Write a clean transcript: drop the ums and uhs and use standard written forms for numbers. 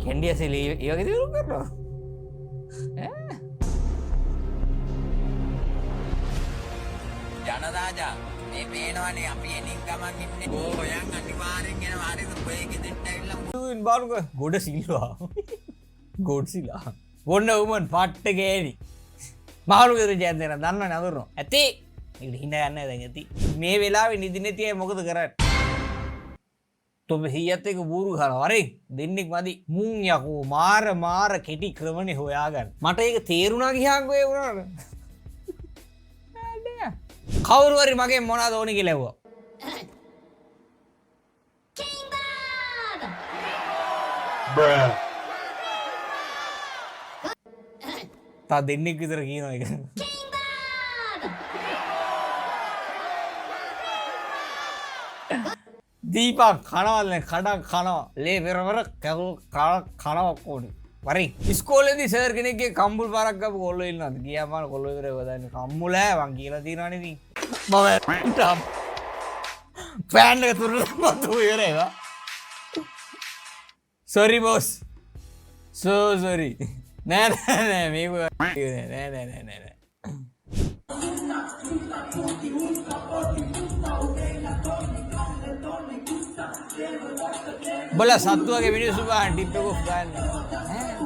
කැන්ඩිය සෙලී ඒ වගේ දියුණු කරනවා. ජනරාජා මේ පේනවනේ අපි එනින් ගමන් ඉන්නේ. ඕයන් අනිවාර්යෙන් එන වාරේ ඔය ගෙදරට ඇවිල්ලා බාරුක ගොඩ සිල්වා. ගොඩ සිලා. වොන්න උමන් පට්ට ගෑනි. මාළු ගෙදර ජයන් දෙනා දන්නවනේ අඳුරනවා. ඇති. ඒකට හිඳ ගන්න දැන් ඇති. මේ වෙලාවේ නිදි නැති අය මොකද කරන්නේ? තොම හියත් එක බూరు කරනවා. හරි. දෙන්නෙක් මදි. මුන් යකෝ මාර කෙටි ක්‍රමනේ හොයාගන්න. මට ඒක තේරුණා ගියාංගෝ ඒ වුණාද? කවුරු හරි මගෙන් මොනවද ඕනේ කියලා ඇහුවා. තා දෙන්නෙක් විතර කියනවා ඒක. දීපා කනවල්නේ කඩක් කනවා. ලේ පෙරවර කනවා කොහොමද? වරි ඉස්කෝලේදී සර් කෙනෙක්ගේ කම්බුල් පාරක් ගාපු කොල්ලෝ ඉන්නවද? ගියාම කොල්ලෝ ඉවර වෙවදාන්නේ කම්බුල මං කියලා තියනවනේ ඉතින්. මම ෆෑන් එක තුරලා මතු ඉවරයි වා. sorry boss. so sorry. නෑ මේක නෑ. බලා සත්තු වගේ මිනිස්සු ගන්න ටිප් එක ඔෆ් ගන්න. ඈ